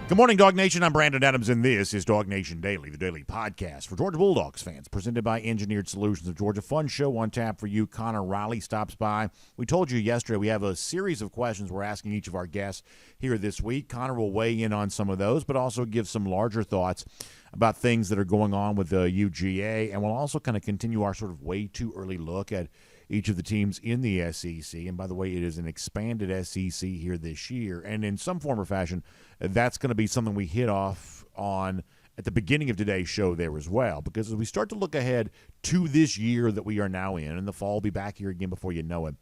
Good morning, Dog Nation. I'm Brandon Adams, and this is DawgNation Daily, the daily podcast for Georgia Bulldogs fans, presented by Engineered Solutions of Georgia. Fun show on tap for you. Connor Riley stops by. We told you yesterday we have a series of questions we're asking each of our guests here this week. Connor will weigh in on some of those, but also give some larger thoughts about things that are going on with the UGA, and we'll also kind of continue our sort of way too early look at each of the teams in the SEC. And by the way, it is an expanded SEC here this year. And in some form or fashion, that's going to be something we hit off on at the beginning of today's show there as well. Because as we start to look ahead to this year that we are now in, and the fall will be back here again before you know it,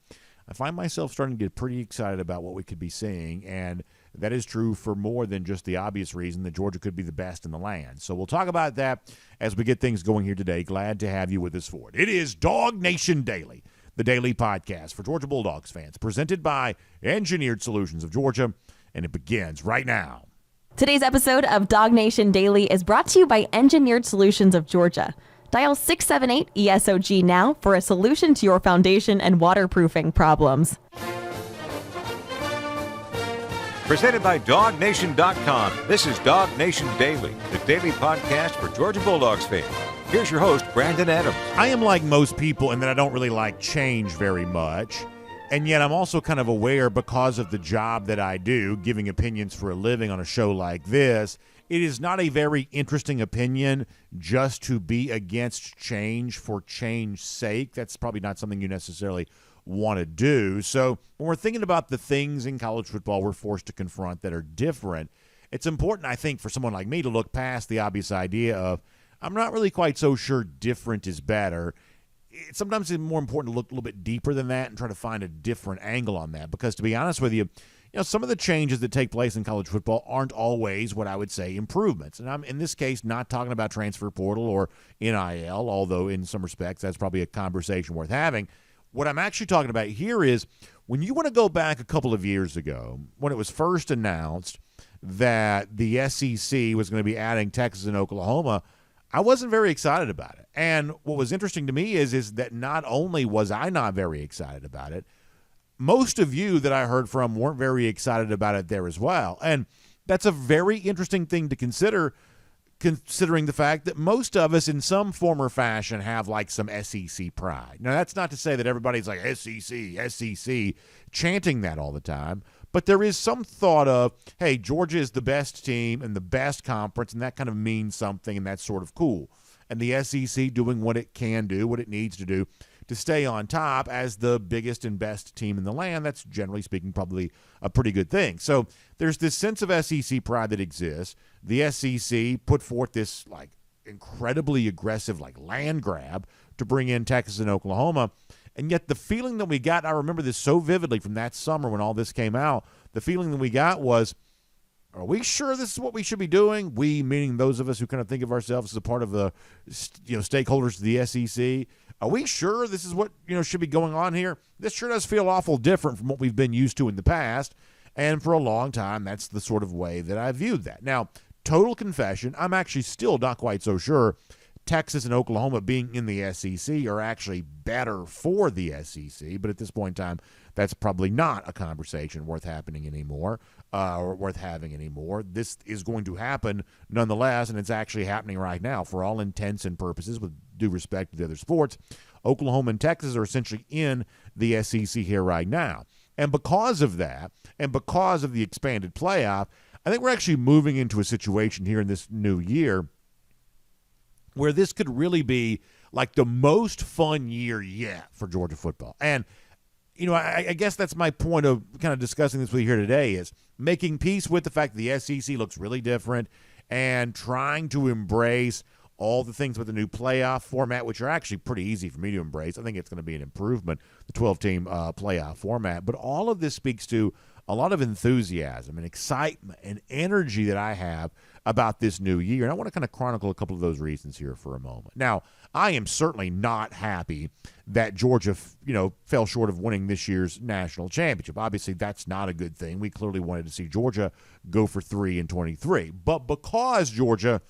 I find myself starting to get pretty excited about what we could be seeing. And that is true for more than just the obvious reason that Georgia could be the best in the land. So we'll talk about that as we get things going here today. Glad to have you with us for it. It is DawgNation Daily, the daily podcast for Georgia Bulldogs fans, presented by Engineered Solutions of Georgia, and it begins right now. Today's episode of DawgNation Daily is brought to you by Engineered Solutions of Georgia. Dial 678-ESOG now for a solution to your foundation and waterproofing problems. Presented by DawgNation.com, this is DawgNation Daily, the daily podcast for Georgia Bulldogs fans. Here's your host, Brandon Adams. I am like most people in that I don't really like change very much, and yet I'm also kind of aware, because of the job that I do, giving opinions for a living on a show like this, it is not a very interesting opinion just to be against change for change's sake. That's probably not something you necessarily want to do. So when we're thinking about the things in college football we're forced to confront that are different, it's important, I think, for someone like me to look past the obvious idea of, I'm not really quite so sure different is better. Sometimes it's more important to look a little bit deeper than that and try to find a different angle on that. Because to be honest with you, some of the changes that take place in college football aren't always what I would say improvements. And I'm, in this case, not talking about transfer portal or NIL, although in some respects that's probably a conversation worth having. What I'm actually talking about here is when you want to go back a couple of years ago, when it was first announced that the SEC was going to be adding Texas and Oklahoma, I wasn't very excited about it. And what was interesting to me is that not only was I not very excited about it, most of you that I heard from weren't very excited about it there as well. And that's a very interesting thing to consider, considering the fact that most of us in some form or fashion have like some SEC pride. Now, that's not to say that everybody's like SEC, chanting that all the time. But there is some thought of, hey, Georgia is the best team and the best conference, and that kind of means something, and that's sort of cool. And the SEC doing what it can do, what it needs to do to stay on top as the biggest and best team in the land, that's generally speaking probably a pretty good thing. So there's this sense of SEC pride that exists. The SEC put forth this like incredibly aggressive like land grab to bring in Texas and Oklahoma. And yet the feeling that we got, I remember this so vividly from that summer when all this came out, the feeling that we got was, are we sure this is what we should be doing? We, meaning those of us who kind of think of ourselves as a part of the stakeholders of the SEC. Are we sure this is what should be going on here? This sure does feel awful different from what we've been used to in the past. And for a long time, that's the sort of way that I viewed that. Now, total confession, I'm actually still not quite so sure Texas and Oklahoma being in the SEC are actually better for the SEC, but at this point in time, that's probably not a conversation worth having anymore. This is going to happen nonetheless, and it's actually happening right now for all intents and purposes, with due respect to the other sports. Oklahoma and Texas are essentially in the SEC here right now. And because of that, and because of the expanded playoff, I think we're actually moving into a situation here in this new year where this could really be like the most fun year yet for Georgia football. And, I guess that's my point of kind of discussing this with you here today, is making peace with the fact that the SEC looks really different and trying to embrace all the things with the new playoff format, which are actually pretty easy for me to embrace. I think it's going to be an improvement, the 12-team playoff format. But all of this speaks to a lot of enthusiasm and excitement and energy that I have about this new year. And I want to kind of chronicle a couple of those reasons here for a moment. Now, I am certainly not happy that Georgia, fell short of winning this year's national championship. Obviously, that's not a good thing. We clearly wanted to see Georgia go for 3-23. But because Georgia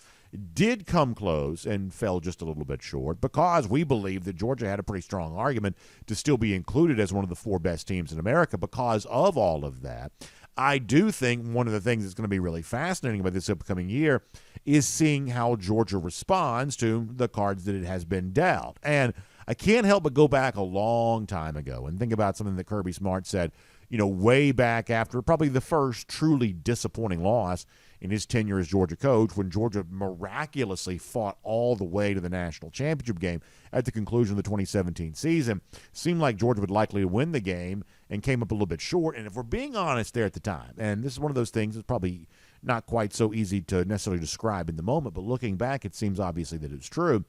did come close and fell just a little bit short because we believe that Georgia had a pretty strong argument to still be included as one of the 4 best teams in America because of all of that. I do think one of the things that's going to be really fascinating about this upcoming year is seeing how Georgia responds to the cards that it has been dealt. And I can't help but go back a long time ago and think about something that Kirby Smart said, way back after probably the first truly disappointing loss in his tenure as Georgia coach, when Georgia miraculously fought all the way to the national championship game at the conclusion of the 2017 season. Seemed like Georgia would likely win the game and came up a little bit short. And if we're being honest there at the time, and this is one of those things that's probably not quite so easy to necessarily describe in the moment, but looking back, it seems obviously that it's true.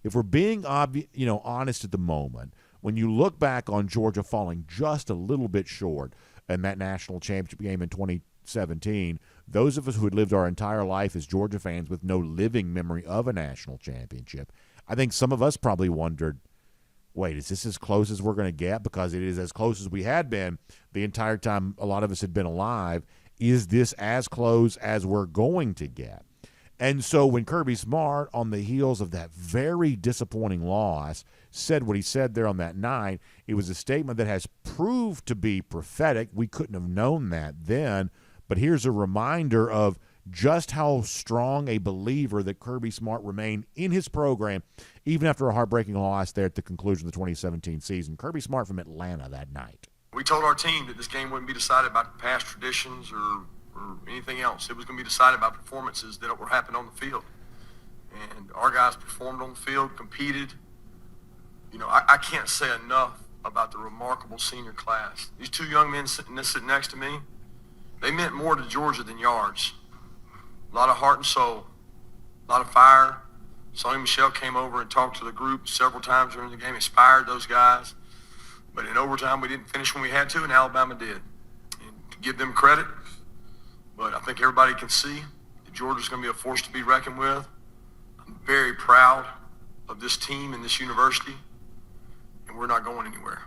If we're being honest at the moment, when you look back on Georgia falling just a little bit short in that national championship game in 2017, those of us who had lived our entire life as Georgia fans with no living memory of a national championship, I think some of us probably wondered, wait, is this as close as we're going to get? Because it is as close as we had been the entire time a lot of us had been alive. Is this as close as we're going to get? And so when Kirby Smart, on the heels of that very disappointing loss, said what he said there on that night, it was a statement that has proved to be prophetic. We couldn't have known that then, but here's a reminder of just how strong a believer that Kirby Smart remained in his program, even after a heartbreaking loss there at the conclusion of the 2017 season. Kirby Smart from Atlanta that night. We told our team that this game wouldn't be decided by past traditions or anything else. It was going to be decided by performances that were happening on the field. And our guys performed on the field, competed. I can't say enough about the remarkable senior class. These 2 young men sitting next to me, they meant more to Georgia than yards. A lot of heart and soul, a lot of fire. Sonny Michel came over and talked to the group several times during the game, inspired those guys. But in overtime, we didn't finish when we had to, and Alabama did. And to give them credit, but I think everybody can see that Georgia's going to be a force to be reckoned with. I'm very proud of this team and this university, and we're not going anywhere.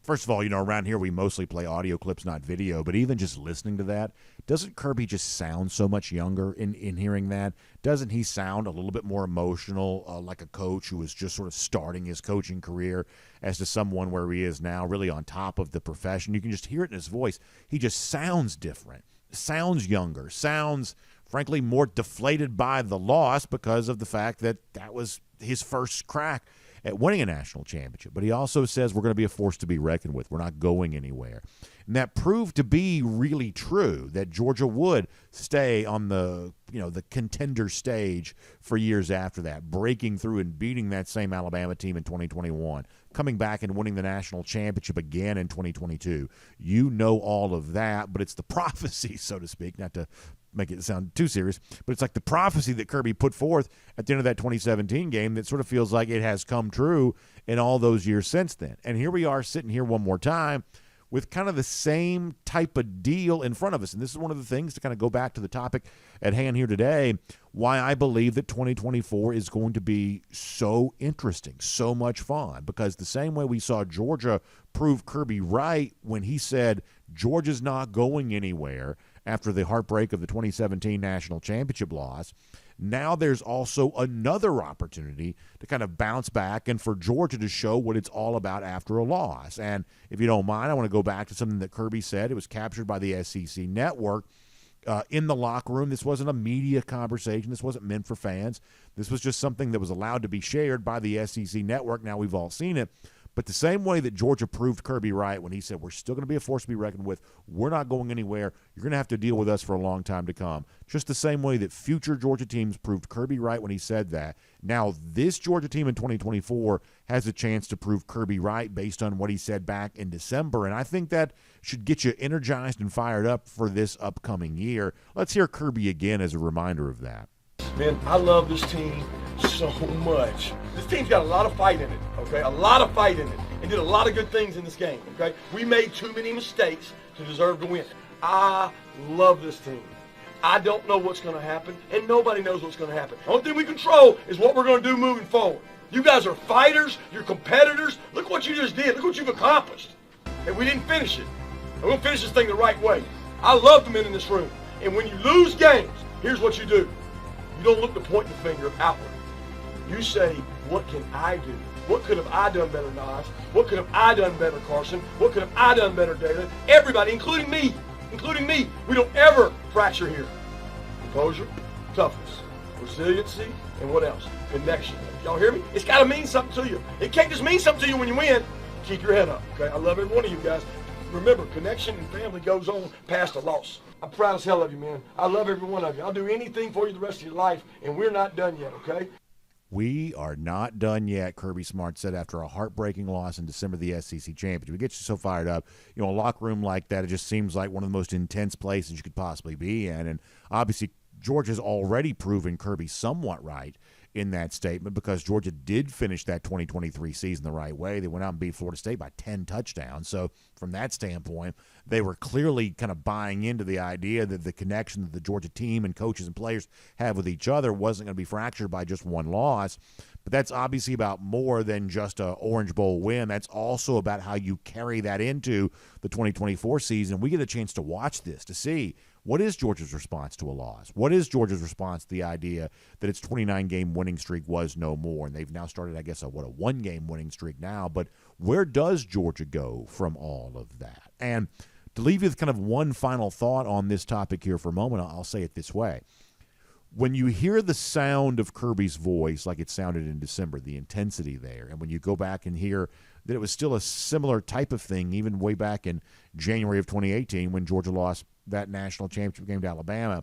First of all, around here we mostly play audio clips, not video, but even just listening to that, doesn't Kirby just sound so much younger in hearing that? Doesn't he sound a little bit more emotional, like a coach who is just sort of starting his coaching career as to someone where he is now, really on top of the profession? You can just hear it in his voice. He just sounds different, sounds younger, sounds, frankly, more deflated by the loss because of the fact that that was his first crack at winning a national championship. But he also says we're going to be a force to be reckoned with. We're not going anywhere. And that proved to be really true, that Georgia would stay on the contender stage for years after that, breaking through and beating that same Alabama team in 2021, coming back and winning the national championship again in 2022. You know all of that, but it's the prophecy, so to speak, not to make it sound too serious, but it's like the prophecy that Kirby put forth at the end of that 2017 game that sort of feels like it has come true in all those years since then. And here we are sitting here one more time with kind of the same type of deal in front of us. And this is one of the things to kind of go back to the topic at hand here today, why I believe that 2024 is going to be so interesting, so much fun, because the same way we saw Georgia prove Kirby right when he said Georgia's not going anywhere after the heartbreak of the 2017 national championship loss, now there's also another opportunity to kind of bounce back and for Georgia to show what it's all about after a loss. And if you don't mind, I want to go back to something that Kirby said. It was captured by the SEC Network in the locker room. This wasn't a media conversation. This wasn't meant for fans. This was just something that was allowed to be shared by the SEC Network. Now we've all seen it. But the same way that Georgia proved Kirby right when he said, we're still going to be a force to be reckoned with, we're not going anywhere, you're going to have to deal with us for a long time to come. Just the same way that future Georgia teams proved Kirby right when he said that, now this Georgia team in 2024 has a chance to prove Kirby right based on what he said back in December. And I think that should get you energized and fired up for this upcoming year. Let's hear Kirby again as a reminder of that. Man, I love this team so much. This team's got a lot of fight in it, okay? A lot of fight in it, and did a lot of good things in this game, okay? We made too many mistakes to deserve to win. I love this team. I don't know what's going to happen, and nobody knows what's going to happen. The only thing we control is what we're going to do moving forward. You guys are fighters. You're competitors. Look what you just did. Look what you've accomplished. And we didn't finish it. We're going to finish this thing the right way. I love the men in this room. And when you lose games, here's what you do. You don't look to point the finger outward. You say, what can I do? What could have I done better, Nas? What could have I done better, Carson? What could have I done better, David? Everybody, including me. We don't ever fracture here. Composure, toughness, resiliency, and what else? Connection. Y'all hear me? It's got to mean something to you. It can't just mean something to you when you win. Keep your head up, okay? I love every one of you guys. Remember, connection and family goes on past a loss. I'm proud as hell of you, man. I love every one of you. I'll do anything for you the rest of your life, and we're not done yet, okay? We are not done yet, Kirby Smart said after a heartbreaking loss in December of the SEC Championship. It gets you so fired up. You know, a locker room like that, it just seems like one of the most intense places you could possibly be in. And obviously, Georgia's already proven Kirby somewhat right in that statement because Georgia did finish that 2023 season the right way. They went out and beat Florida State by 10 touchdowns. So from that standpoint, they were clearly kind of buying into the idea that the connection that the Georgia team and coaches and players have with each other wasn't going to be fractured by just one loss. But that's obviously about more than just a Orange Bowl win. That's also about how you carry that into the 2024 season. We get a chance to watch this, to see what is Georgia's response to a loss? What is Georgia's response to the idea that its 29-game winning streak was no more? And they've now started, I guess, a one-game winning streak now. But where does Georgia go from all of that? And to leave you with kind of one final thought on this topic here for a moment, I'll say it this way. When you hear the sound of Kirby's voice like it sounded in December, the intensity there, and when you go back and hear that it was still a similar type of thing even way back in January of 2018 when Georgia lost that national championship game to Alabama,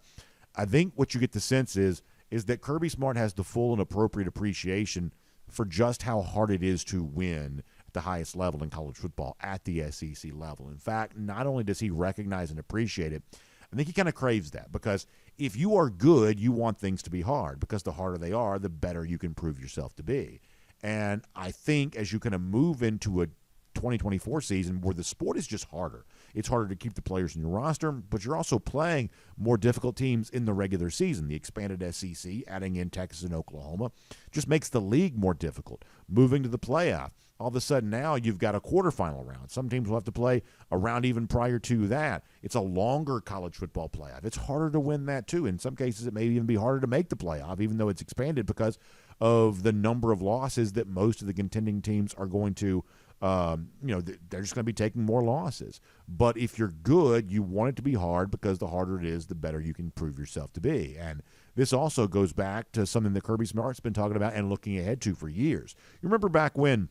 I think what you get the sense is that Kirby Smart has the full and appropriate appreciation for just how hard it is to win at the highest level in college football at the SEC level. In fact, not only does he recognize and appreciate it, I think he kind of craves that because if you are good, you want things to be hard because the harder they are, the better you can prove yourself to be. And I think as you kind of move into a 2024 season where the sport is just harder, it's harder to keep the players in your roster, but you're also playing more difficult teams in the regular season. The expanded SEC, adding in Texas and Oklahoma, just makes the league more difficult. Moving to the playoff, all of a sudden now you've got a quarterfinal round. Some teams will have to play a round even prior to that. It's a longer college football playoff. It's harder to win that too. In some cases, it may even be harder to make the playoff, even though it's expanded because of the number of losses that most of the contending teams are going to they're just going to be taking more losses. But if you're good, you want it to be hard because the harder it is, the better you can prove yourself to be. And this also goes back to something that Kirby Smart's been talking about and looking ahead to for years. You remember back when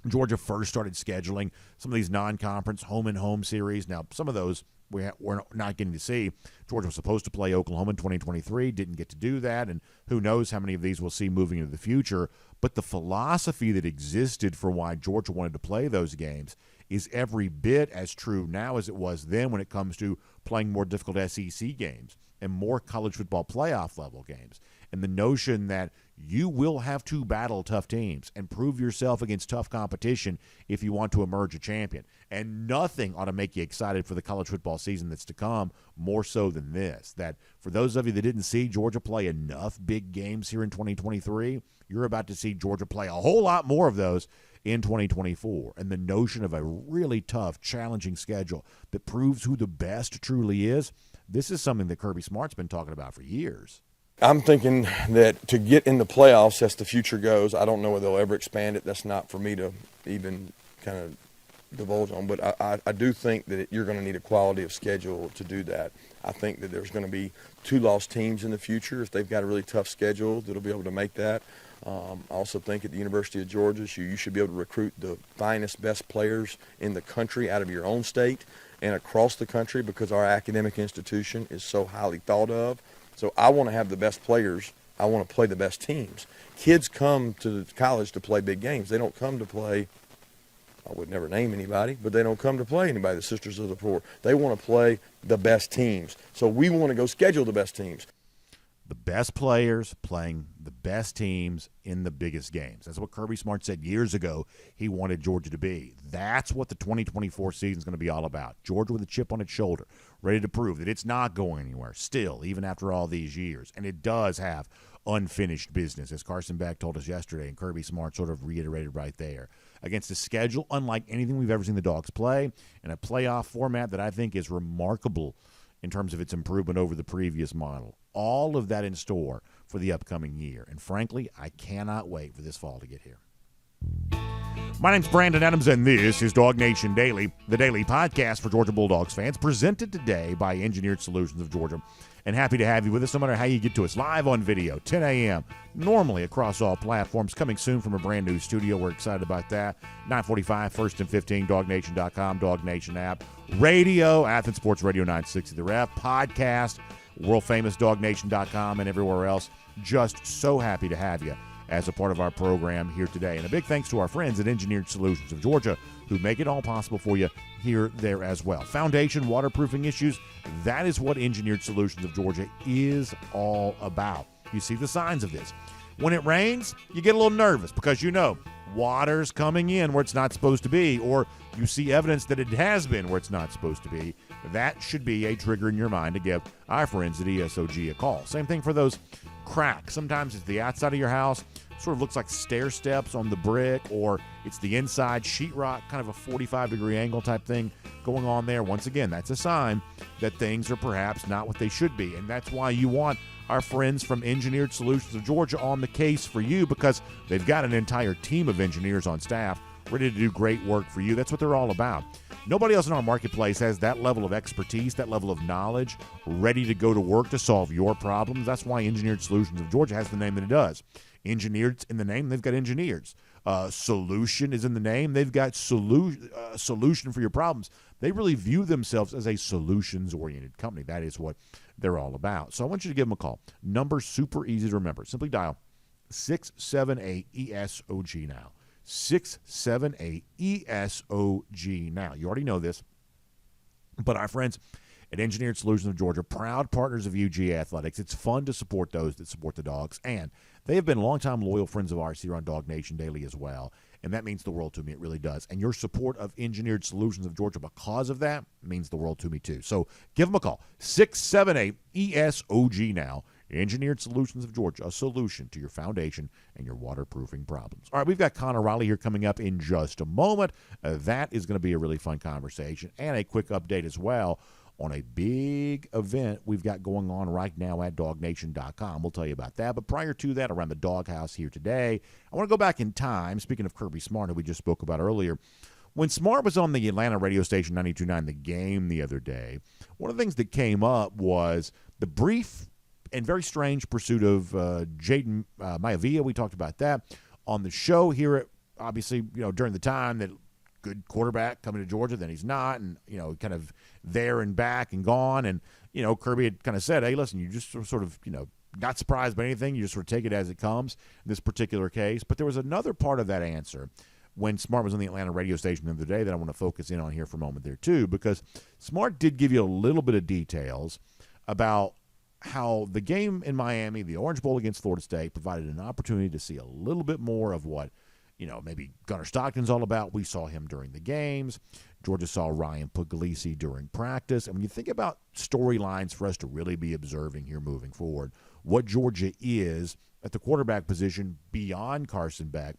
Georgia first started scheduling some of these non-conference home-and-home series. Now, some of those we're not getting to see. Georgia was supposed to play Oklahoma in 2023, didn't get to do that, and who knows how many of these we'll see moving into the future. But the philosophy that existed for why Georgia wanted to play those games is every bit as true now as it was then when it comes to playing more difficult SEC games and more college football playoff level games. And the notion that you will have to battle tough teams and prove yourself against tough competition if you want to emerge a champion. And nothing ought to make you excited for the college football season that's to come more so than this. That for those of you that didn't see Georgia play enough big games here in 2023, you're about to see Georgia play a whole lot more of those in 2024. And the notion of a really tough, challenging schedule that proves who the best truly is, this is something that Kirby Smart's been talking about for years. I'm thinking that to get in the playoffs as the future goes, I don't know whether they'll ever expand it. That's not for me to even kind of divulge on. But I do think that you're going to need a quality of schedule to do that. I think that there's going to be 2 lost teams in the future if they've got a really tough schedule that'll be able to make that. I also think at the University of Georgia, you should be able to recruit the finest, best players in the country out of your own state and across the country because our academic institution is so highly thought of. So I want to have the best players. I want to play the best teams. Kids come to college to play big games. They don't come to play, I would never name anybody, but they don't come to play anybody, the Sisters of the Poor. They want to play the best teams. So we want to go schedule the best teams. The best players playing the best teams in the biggest games. That's what Kirby Smart said years ago he wanted Georgia to be. That's what the 2024 season is going to be all about. Georgia with a chip on its shoulder, ready to prove that it's not going anywhere still, even after all these years. And it does have unfinished business, as Carson Beck told us yesterday, and Kirby Smart sort of reiterated right there. Against a schedule unlike anything we've ever seen the Dogs play, and a playoff format that I think is remarkable in terms of its improvement over the previous model. all of that in store for the upcoming year. And frankly, I cannot wait for this fall to get here. My name's Brandon Adams, and this is DawgNation Daily, the daily podcast for Georgia Bulldogs fans, presented today by Engineered Solutions of Georgia. And happy to have you with us no matter how you get to us, live on video, 10 a.m., normally across all platforms, coming soon from a brand new studio. We're excited about that. 9:45, 1st and 15, DawgNation.com, DawgNation app, radio, Athens Sports Radio 960 The Ref, podcast, world-famous DawgNation.com, and everywhere else. Just so happy to have you as a part of our program here today. And a big thanks to our friends at Engineered Solutions of Georgia, who make it all possible for you here, there as well. Foundation, waterproofing issues, that is what Engineered Solutions of Georgia is all about. You see the signs of this. When it rains, you get a little nervous because you know water's coming in where it's not supposed to be, or you see evidence that it has been where it's not supposed to be. That should be a trigger in your mind to give our friends at ESOG a call. Same thing for those cracks. Sometimes it's the outside of your house, sort of looks like stair steps on the brick, or it's the inside sheetrock, kind of a 45-degree angle type thing going on there. Once again, that's a sign that things are perhaps not what they should be, and that's why you want our friends from Engineered Solutions of Georgia on the case for you, because they've got an entire team of engineers on staff ready to do great work for you. That's what they're all about. Nobody else in our marketplace has that level of expertise, that level of knowledge, ready to go to work to solve your problems. That's why Engineered Solutions of Georgia has the name that it does. Engineered's in the name, they've got engineers. Solution is in the name, they've got solution for your problems. They really view themselves as a solutions-oriented company. That is what they're all about. So I want you to give them a call. Number's super easy to remember. Simply dial 678-ESOG now. 678-ESOG now. You already know this, but our friends at Engineered Solutions of Georgia, proud partners of UGA Athletics. It's fun to support those that support the Dogs, and they have been longtime loyal friends of ours here on DawgNation Daily as well, and that means the world to me. It really does. And your support of Engineered Solutions of Georgia because of that means the world to me too. So give them a call, 678-ESOG now. Engineered Solutions of Georgia, a solution to your foundation and your waterproofing problems. All right, we've got Connor Riley here coming up in just a moment. That is going to be a really fun conversation, and a quick update as well on a big event we've got going on right now at DawgNation.com. We'll tell you about that. But prior to that, around the doghouse here today, I want to go back in time. Speaking of Kirby Smart, who we just spoke about earlier, when Smart was on the Atlanta radio station 92.9 The Game the other day, one of the things that came up was the brief and very strange pursuit of Jaden Maivia. We talked about that on the show here at, obviously, during the time that good quarterback coming to Georgia, then he's not, and, kind of there and back and gone. And, Kirby had kind of said, hey, listen, you just sort of, not surprised by anything. You just sort of take it as it comes in this particular case. But there was another part of that answer when Smart was on the Atlanta radio station the other day that I want to focus in on here for a moment there too, because Smart did give you a little bit of details about how the game in Miami, the Orange Bowl against Florida State, provided an opportunity to see a little bit more of what, maybe Gunnar Stockton's all about. We saw him during the games. Georgia saw Ryan Puglisi during practice. And when you think about storylines for us to really be observing here moving forward, what Georgia is at the quarterback position beyond Carson Beck,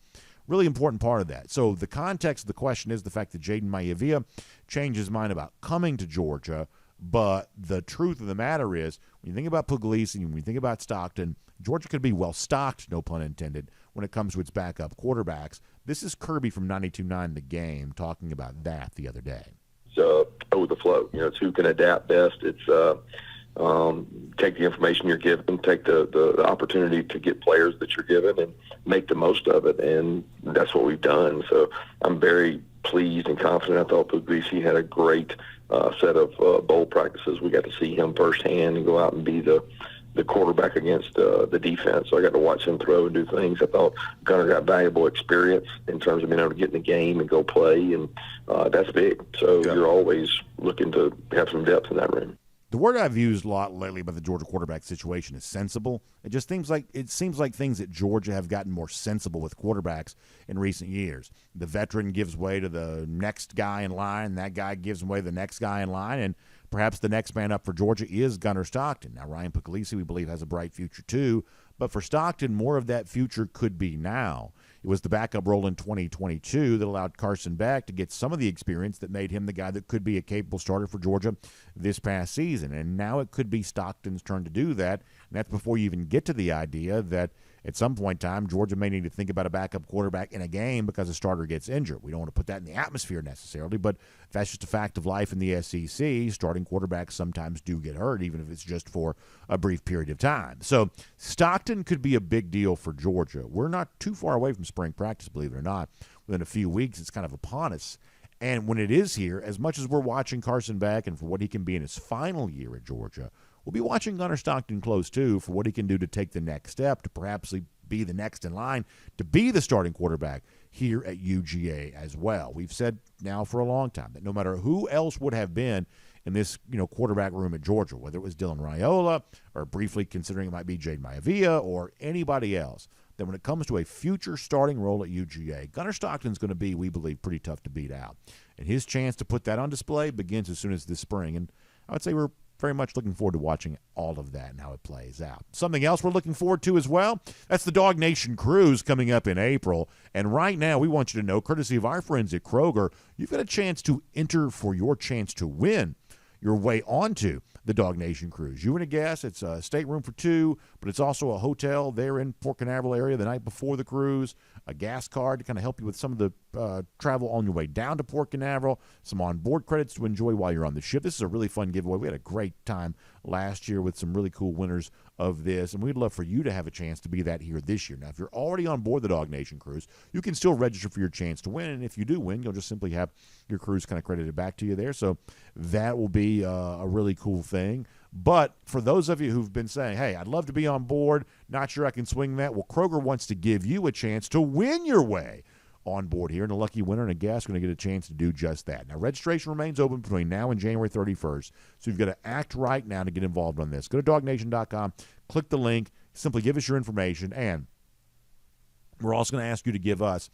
really important part of that. So the context of the question is the fact that Jaden Maivia changed his mind about coming to Georgia. But the truth of the matter is, when you think about Puglisi and when you think about Stockton, Georgia could be well-stocked, no pun intended, when it comes to its backup quarterbacks. This is Kirby from 92.9 The Game talking about that the other day. Go with the flow. It's who can adapt best. It's take the information you're given, take the opportunity to get players that you're given and make the most of it, and that's what we've done. So I'm very pleased and confident. I thought Puglisi had a great set of bowl practices. We got to see him firsthand and go out and be the quarterback against the defense. So I got to watch him throw and do things. I thought Gunnar got valuable experience in terms of being able to get in the game and go play, and that's big. So You're always looking to have some depth in that room. The word I've used a lot lately about the Georgia quarterback situation is sensible. It seems like things at Georgia have gotten more sensible with quarterbacks in recent years. The veteran gives way to the next guy in line, that guy gives way to the next guy in line, and perhaps the next man up for Georgia is Gunnar Stockton. Now, Ryan Puglisi, we believe, has a bright future too, but for Stockton, more of that future could be now. It was the backup role in 2022 that allowed Carson Beck to get some of the experience that made him the guy that could be a capable starter for Georgia this past season. And now it could be Stockton's turn to do that. And that's before you even get to the idea that at some point in time, Georgia may need to think about a backup quarterback in a game because a starter gets injured. We don't want to put that in the atmosphere necessarily, but that's just a fact of life in the SEC. Starting quarterbacks sometimes do get hurt, even if it's just for a brief period of time. So Stockton could be a big deal for Georgia. We're not too far away from spring practice, believe it or not. Within a few weeks, it's kind of upon us. And when it is here, as much as we're watching Carson Beck and for what he can be in his final year at Georgia, we'll be watching Gunnar Stockton close, too, for what he can do to take the next step, to perhaps be the next in line to be the starting quarterback here at UGA as well. We've said now for a long time that no matter who else would have been in this quarterback room at Georgia, whether it was Dylan Raiola or briefly considering it might be Jade Maivia or anybody else, that when it comes to a future starting role at UGA, Gunnar Stockton's going to be, we believe, pretty tough to beat out. And his chance to put that on display begins as soon as this spring. And I would say we're very much looking forward to watching all of that and how it plays out. Something else we're looking forward to as well, that's the DawgNation Cruise coming up in April. And right now, we want you to know, courtesy of our friends at Kroger, you've got a chance to enter for your chance to win your way onto the DawgNation Cruise. You and a guest, it's a stateroom for two, but it's also a hotel there in Port Canaveral area the night before the cruise, a gas card to kind of help you with some of the travel on your way down to Port Canaveral, some on-board credits to enjoy while you're on the ship. This is a really fun giveaway. We had a great time last year with some really cool winners of this, and we'd love for you to have a chance to be that here this year. Now, if you're already on board the DawgNation Cruise, you can still register for your chance to win, and if you do win, you'll just simply have your cruise kind of credited back to you there, so that will be a really cool thing. But for those of you who've been saying, hey, I'd love to be on board, not sure I can swing that, well, Kroger wants to give you a chance to win your way on board here, and a lucky winner and a guest are going to get a chance to do just that. Now, registration remains open between now and January 31st, so you've got to act right now to get involved on this. Go to DawgNation.com, click the link, simply give us your information, and we're also going to ask you to give us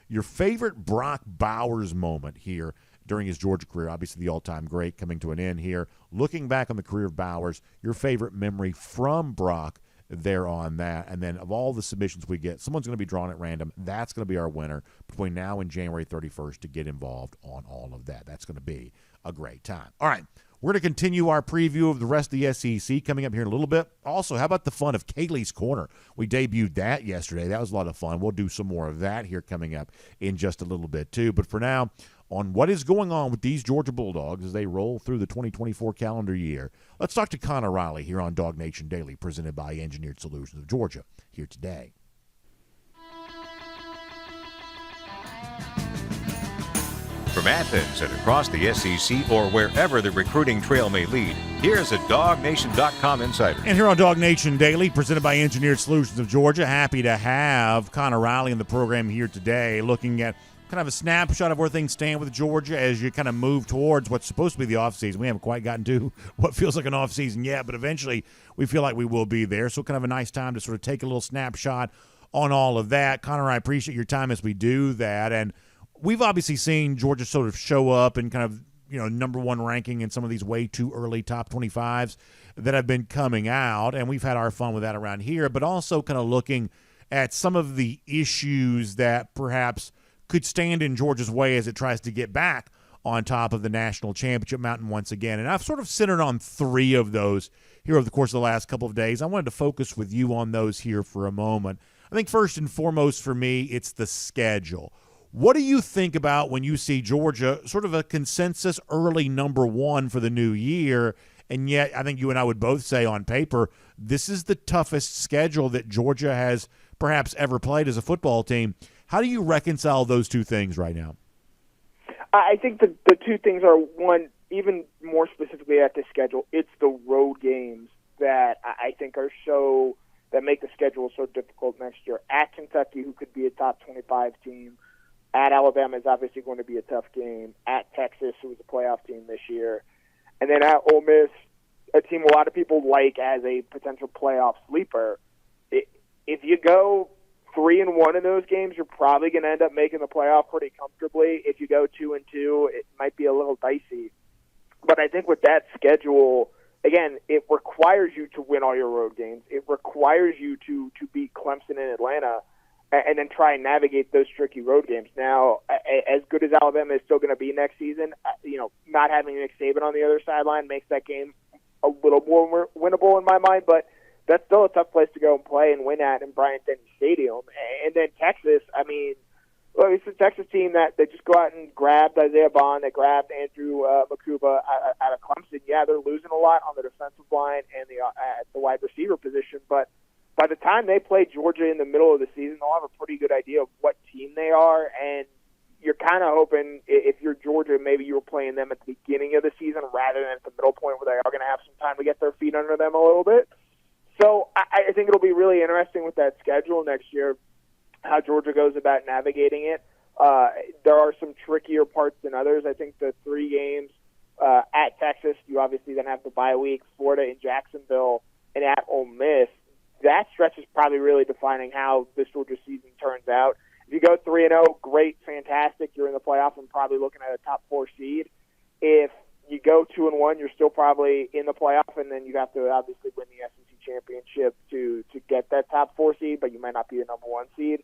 your favorite Brock Bowers moment here during his Georgia career. Obviously, the all-time great coming to an end here. Looking back on the career of Bowers, your favorite memory from Brock there on that. And then of all the submissions we get, someone's going to be drawn at random. That's going to be our winner between now and January 31st to get involved on all of that. That's going to be a great time. All right. We're going to continue our preview of the rest of the SEC coming up here in a little bit. Also, how about the fun of Kaylee's Corner? We debuted that yesterday. That was a lot of fun. We'll do some more of that here coming up in just a little bit, too. But for now, on what is going on with these Georgia Bulldogs as they roll through the 2024 calendar year, let's talk to Connor Riley here on DawgNation Daily, presented by Engineered Solutions of Georgia, here today. From Athens and across the SEC or wherever the recruiting trail may lead, here's a DawgNation.com insider. And here on DawgNation Daily, presented by Engineered Solutions of Georgia, happy to have Connor Riley in the program here today, looking at kind of a snapshot of where things stand with Georgia as you kind of move towards what's supposed to be the offseason. We haven't quite gotten to what feels like an offseason yet, but eventually we feel like we will be there. So kind of a nice time to sort of take a little snapshot on all of that. Connor, I appreciate your time as we do that. And we've obviously seen Georgia sort of show up and kind of, number one ranking in some of these way too early top 25s that have been coming out. And we've had our fun with that around here, but also kind of looking at some of the issues that perhaps could stand in Georgia's way as it tries to get back on top of the national championship mountain once again. And I've sort of centered on three of those here over the course of the last couple of days. I wanted to focus with you on those here for a moment. I think first and foremost for me, it's the schedule. What do you think about when you see Georgia sort of a consensus early number one for the new year, and yet I think you and I would both say on paper, this is the toughest schedule that Georgia has perhaps ever played as a football team. How do you reconcile those two things right now? I think the two things are, one, even more specifically at the schedule, it's the road games that I think are that make the schedule so difficult next year. At Kentucky, who could be a top 25 team. At Alabama is obviously going to be a tough game. At Texas, who was a playoff team this year. And then at Ole Miss, a team a lot of people like as a potential playoff sleeper. If you go 3-1 in those games, you're probably going to end up making the playoff pretty comfortably. If you go 2-2, it might be a little dicey. But I think with that schedule, again, it requires you to win all your road games. It requires you to beat Clemson and Atlanta. and then try and navigate those tricky road games. Now, as good as Alabama is still going to be next season, not having Nick Saban on the other sideline makes that game a little more winnable in my mind, but that's still a tough place to go and play and win at in Bryant-Denny Stadium. And then Texas, it's a Texas team that they just go out and grabbed Isaiah Bond, they grabbed Andrew Makuba out of Clemson. Yeah, they're losing a lot on the defensive line and the wide receiver position, but by the time they play Georgia in the middle of the season, they'll have a pretty good idea of what team they are, and you're kind of hoping if you're Georgia, maybe you were playing them at the beginning of the season rather than at the middle point where they are going to have some time to get their feet under them a little bit. So I think it'll be really interesting with that schedule next year, how Georgia goes about navigating it. There are some trickier parts than others. I think the 3 games at Texas, you obviously then have the bye week, Florida and Jacksonville, and at Ole Miss. That stretch is probably really defining how this Georgia season turns out. If you go 3-0, great, fantastic. You're in the playoff and probably looking at a top 4 seed. If you go 2-1, you're still probably in the playoff, and then you have to obviously win the SEC championship to get that top 4 seed, but you might not be the number 1 seed.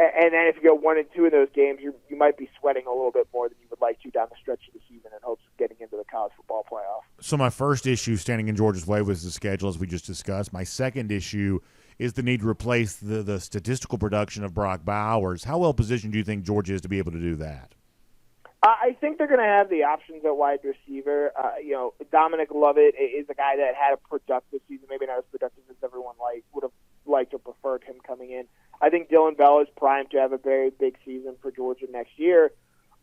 And then if you go 1-2 in those games, you might be sweating a little bit more than you would like to down the stretch of the season in hopes of getting into the college football playoff. So my first issue standing in Georgia's way was the schedule, as we just discussed. My second issue is the need to replace the statistical production of Brock Bowers. How well positioned do you think Georgia is to be able to do that? I think they're going to have the options at wide receiver. Dominic Lovett is a guy that had a productive season, maybe not as productive as everyone would have liked or preferred him coming in. I think Dylan Bell is primed to have a very big season for Georgia next year.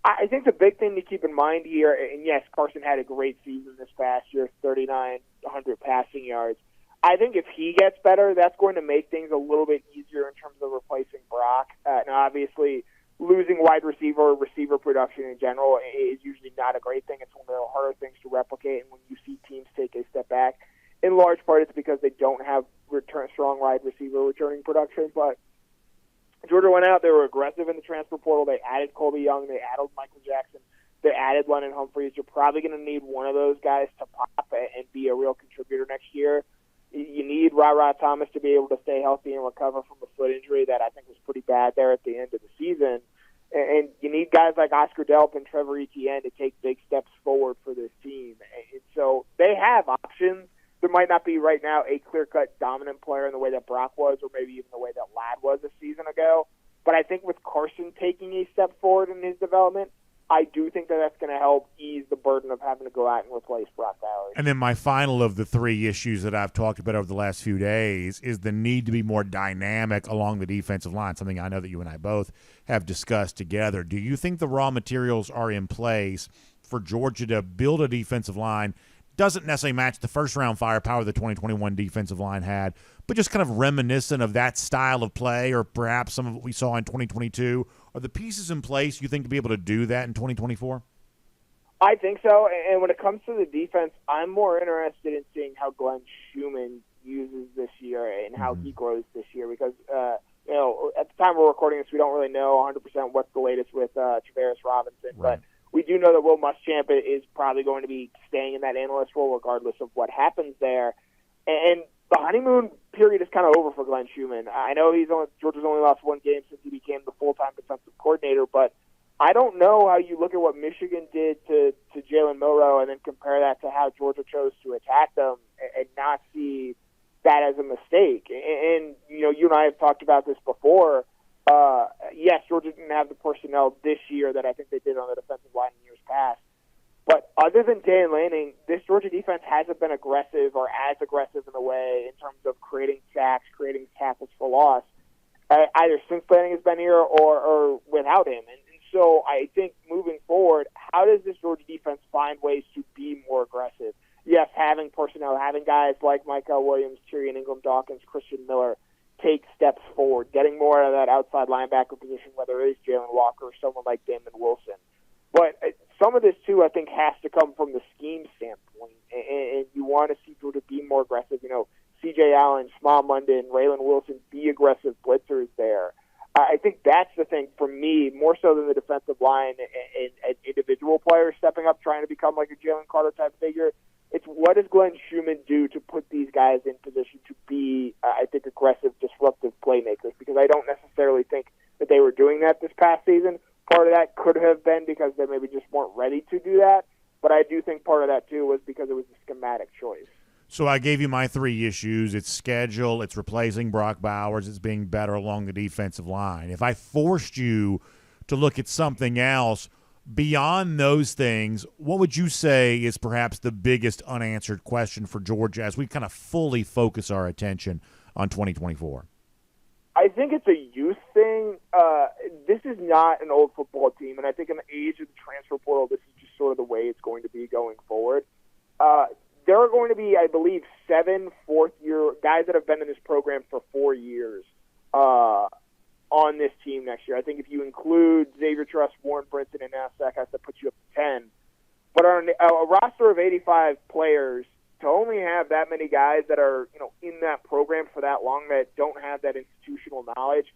I think the big thing to keep in mind here, and yes, Carson had a great season this past year, 3,900 passing yards. I think if he gets better, that's going to make things a little bit easier in terms of replacing Brock. Now, obviously, losing wide receiver or receiver production in general is usually not a great thing. It's one of the harder things to replicate, and when you see teams take a step back, in large part it's because they don't have strong wide receiver returning production, but Georgia went out, they were aggressive in the transfer portal, they added Colby Young, they added Michael Jackson, they added Lennon Humphreys. You're probably going to need one of those guys to pop and be a real contributor next year. You need Ra Thomas to be able to stay healthy and recover from a foot injury that I think was pretty bad there at the end of the season. And you need guys like Oscar Delp and Trevor Etienne to take big steps forward for this team. And so they have options. There might not be right now a clear-cut dominant player in the way that Brock was or maybe even the way that Ladd was a season ago. But I think with Carson taking a step forward in his development, I do think that that's going to help ease the burden of having to go out and replace Brock Bowers. And then my final of the 3 issues that I've talked about over the last few days is the need to be more dynamic along the defensive line, something I know that you and I both have discussed together. Do you think the raw materials are in place for Georgia to build a defensive line? Doesn't necessarily match the first-round firepower the 2021 defensive line had, but just kind of reminiscent of that style of play or perhaps some of what we saw in 2022. Are the pieces in place, you think, to be able to do that in 2024? I think so, and when it comes to the defense, I'm more interested in seeing how Glenn Schumann uses this year and how he grows this year because, at the time we're recording this, we don't really know 100% what's the latest with Travaris Robinson, but we do know that Will Muschamp is probably going to be staying in that analyst role regardless of what happens there. And the honeymoon period is kind of over for Glenn Schumann. I know Georgia's only lost 1 game since he became the full-time defensive coordinator, but I don't know how you look at what Michigan did to Jalen Milroe and then compare that to how Georgia chose to attack them and not see that as a mistake. And you and I have talked about this before. Yes, Georgia didn't have the personnel this year that I think they did on the defensive line in years past. But other than Dan Lanning, this Georgia defense hasn't been aggressive or as aggressive in a way in terms of creating sacks, creating tackles for loss, either since Lanning has been here or without him. And so I think moving forward, how does this Georgia defense find ways to be more aggressive? Yes, having personnel, having guys like Michael Williams, Tyrion Ingram-Dawkins, Christian Miller take steps forward, getting more out of that outside linebacker position, whether it is Jalen Walker or someone like Damon Wilson. But some of this, too, I think has to come from the scheme standpoint, and you want to see Georgia be more aggressive. C.J. Allen, Shma London, Raylan Wilson, be aggressive blitzers there. I think that's the thing for me, more so than the defensive line and individual players stepping up, trying to become like a Jalen Carter type figure. It's what does Glenn Schumann do to put these guys in position to be, I think, aggressive, disruptive playmakers? Because I don't necessarily think they were doing that this past season. Part of that could have been because they maybe just weren't ready to do that. But I do think part of that, too, was because it was a schematic choice. So I gave you my 3 issues. It's schedule, it's replacing Brock Bowers, it's being better along the defensive line. If I forced you to look at something else beyond those things, what would you say is perhaps the biggest unanswered question for Georgia as we kind of fully focus our attention on 2024? I think it's a youth thing. This is not an old football team, and I think in the age of the transfer portal, this is just sort of the way it's going to be going forward. There are going to be, I believe, 7 fourth-year guys that have been in this program for 4 years on this team next year. I think if you include Xavier Truss, Warren Brinson, and now Sackhouse, that puts you up to 10. But on a roster of 85 players, to only have that many guys that are in that program for that long that don't have that institutional knowledge,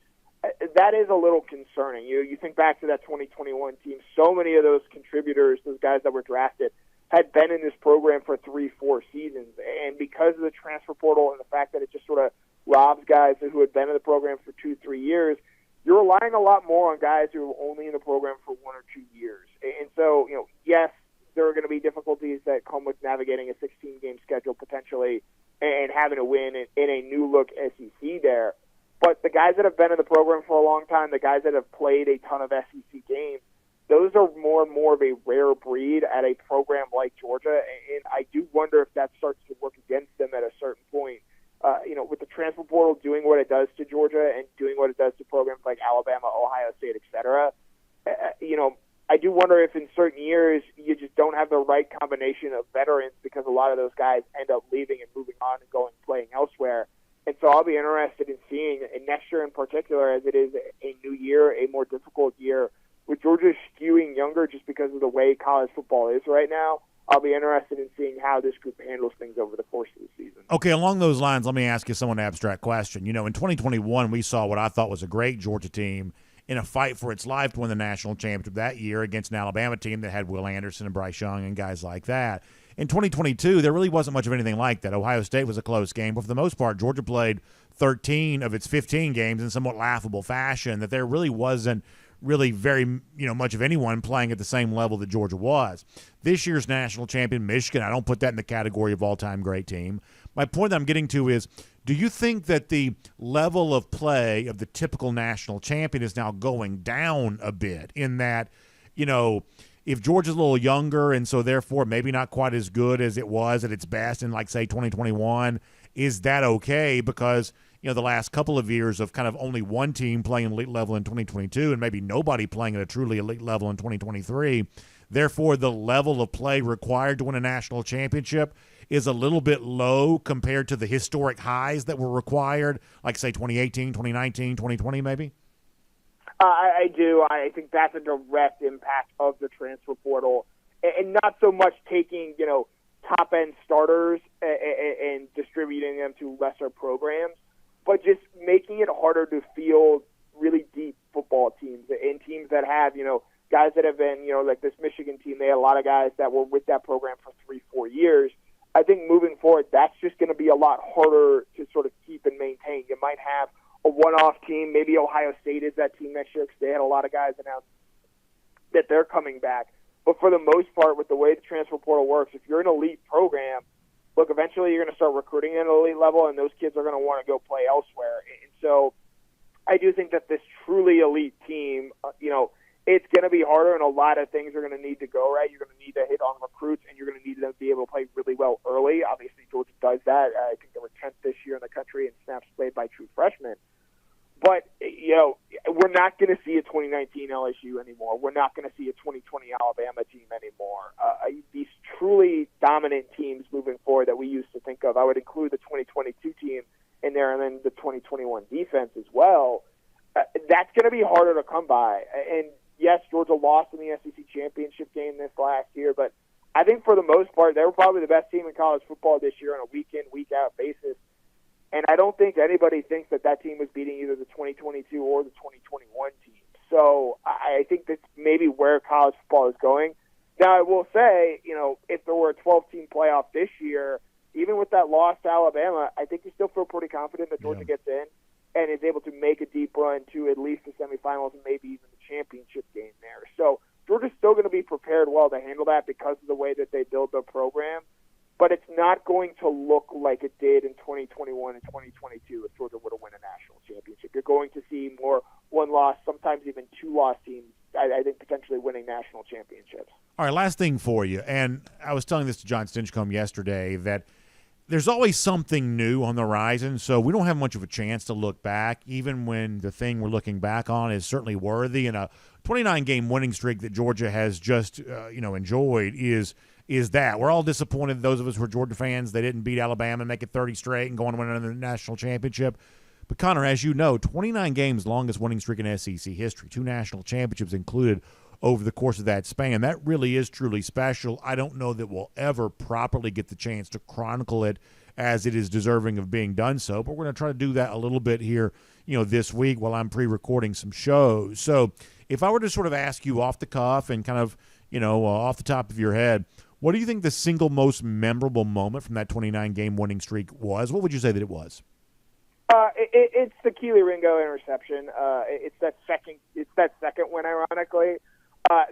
that is a little concerning. You think back to that 2021 team, so many of those contributors, those guys that were drafted, had been in this program for 3-4 seasons. And because of the transfer portal and the fact that it just sort of robs guys who had been in the program for 2-3 years, you're relying a lot more on guys who are only in the program for 1 or 2 years. And so, yes, there are going to be difficulties that come with navigating a 16-game schedule potentially and having to win in a new-look SEC there. But the guys that have been in the program for a long time, the guys that have played a ton of SEC games, those are more and more of a rare breed at a program like Georgia. And I do wonder if that starts to work against them at a certain point. With the transfer portal doing what it does to Georgia and doing what it does to programs like Alabama, Ohio State, et cetera, I do wonder if in certain years you just don't have the right combination of veterans because a lot of those guys end up leaving and moving on and going playing elsewhere. And so I'll be interested in seeing, and next year in particular, as it is a new year, a more difficult year, with Georgia skewing younger just because of the way college football is right now, I'll be interested in seeing how this group handles things over the course of the season. Okay, along those lines, let me ask you somewhat abstract question. In 2021, we saw what I thought was a great Georgia team in a fight for its life to win the national championship that year against an Alabama team that had Will Anderson and Bryce Young and guys like that. In 2022, there really wasn't much of anything like that. Ohio State was a close game, but for the most part, Georgia played 13 of its 15 games in somewhat laughable fashion, that there really wasn't really very much of anyone playing at the same level that Georgia was. This year's national champion, Michigan, I don't put that in the category of all-time great team. My point that I'm getting to is, do you think that the level of play of the typical national champion is now going down a bit in that, if Georgia's a little younger and so therefore maybe not quite as good as it was at its best in, like, say, 2021, is that okay? Because the last couple of years of kind of only one team playing elite level in 2022 and maybe nobody playing at a truly elite level in 2023. Therefore, the level of play required to win a national championship is a little bit low compared to the historic highs that were required, like, say, 2018, 2019, 2020 maybe? I do. I think that's a direct impact of the transfer portal, and not so much taking, top-end starters and distributing them to lesser programs, but just making it harder to field really deep football teams and teams that have, guys that have been, like this Michigan team, they had a lot of guys that were with that program for 3-4 years. I think moving forward, that's just going to be a lot harder to sort of keep and maintain. You might have a one-off team. Maybe Ohio State is that team next year because they had a lot of guys announced that they're coming back. But for the most part, with the way the transfer portal works, if you're an elite program, look, eventually you're going to start recruiting at an elite level, and those kids are going to want to go play elsewhere. And so I do think that this truly elite team, it's going to be harder, and a lot of things are going to need to go right. You're going to need to hit on recruits, and you're going to need them to be able to play really well early. Obviously, Georgia does that. I think they were 10th this year in the country in snaps played by true freshmen. But, we're not going to see a 2019 LSU anymore. We're not going to see a 2020 Alabama team anymore. These truly dominant teams moving forward that we used to think of, I would include the 2022 team in there and then the 2021 defense as well. That's going to be harder to come by. And, yes, Georgia lost in the SEC championship game this last year, but I think for the most part, they were probably the best team in college football this year on a week-in, week-out basis. And I don't think anybody thinks that team was beating either the 2022 or the 2021 team. So I think that's maybe where college football is going. Now, I will say, if there were a 12-team playoff this year, even with that loss to Alabama, I think you still feel pretty confident that Georgia gets in. and is able to make a deep run to at least the semifinals and maybe even the championship game there. So Georgia's still going to be prepared well to handle that because of the way that they build their program, but it's not going to look like it did in 2021 and 2022 if Georgia were to win a national championship. You're going to see more one-loss, sometimes even two-loss teams, I think, potentially winning national championships. All right, last thing for you, and I was telling this to John Stinchcomb yesterday, that there's always something new on the horizon, so we don't have much of a chance to look back, even when the thing we're looking back on is certainly worthy. And a 29-game winning streak that Georgia has just enjoyed is that. We're all disappointed, those of us who are Georgia fans, they didn't beat Alabama and make it 30 straight and go on to win another national championship. But, Connor, as you know, 29 games, longest winning streak in SEC history, 2 national championships included over the course of that span. That really is truly special. I don't know that we'll ever properly get the chance to chronicle it as it is deserving of being done so, but we're going to try to do that a little bit here, this week while I'm pre-recording some shows. So if I were to sort of ask you off the cuff and kind of, off the top of your head, what do you think the single most memorable moment from that 29-game winning streak was? What would you say that it was? It's the Kaylee Ringo interception. It's that second win, ironically.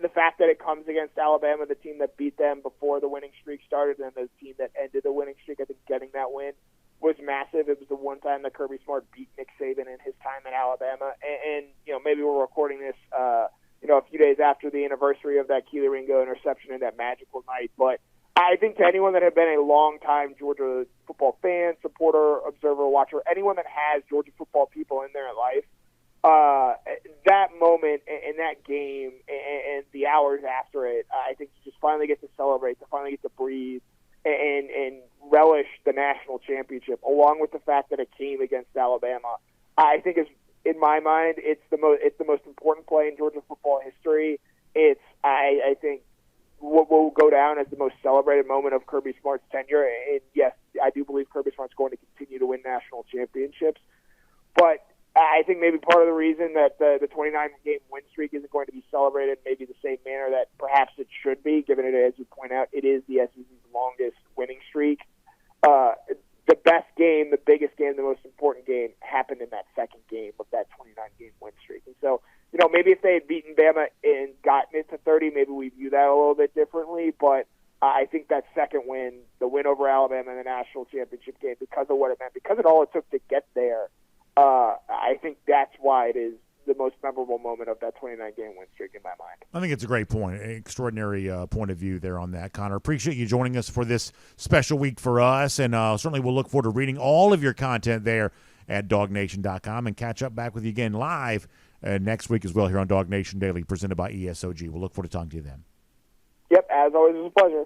The fact that it comes against Alabama, the team that beat them before the winning streak started, and the team that ended the winning streak, I think getting that win was massive. It was the one time that Kirby Smart beat Nick Saban in his time at Alabama. And maybe we're recording this, a few days after the anniversary of that Kaylee Ringo interception and that magical night. But I think to anyone that had been a long-time Georgia football fan, supporter, observer, watcher, anyone that has Georgia football people in their life, that moment and that game and the hours after it, I think you just finally get to celebrate, to finally get to breathe and relish the national championship, along with the fact that it came against Alabama. I think in my mind, it's the most important play in Georgia football history. I think what will go down as the most celebrated moment of Kirby Smart's tenure. And yes, I do believe Kirby Smart's going to continue to win national championships, but I think maybe part of the reason that the 29-game win streak isn't going to be celebrated maybe the same manner that perhaps it should be, given it, as you point out, it is the SEC's longest winning streak. The best game, the biggest game, the most important game happened in that second game of that 29-game win streak. And so, maybe if they had beaten Bama and gotten it to 30, maybe we view that a little bit differently. But I think that second win, the win over Alabama in the national championship game, because of what it meant, because of all it took to get there, I think that's why it is the most memorable moment of that 29-game win streak in my mind. I think it's a great point, an extraordinary point of view there on that, Connor. Appreciate you joining us for this special week for us, and certainly we'll look forward to reading all of your content there at DawgNation.com and catch up back with you again live next week as well here on DawgNation Daily, presented by ESOG. We'll look forward to talking to you then. Yep, as always, it was a pleasure.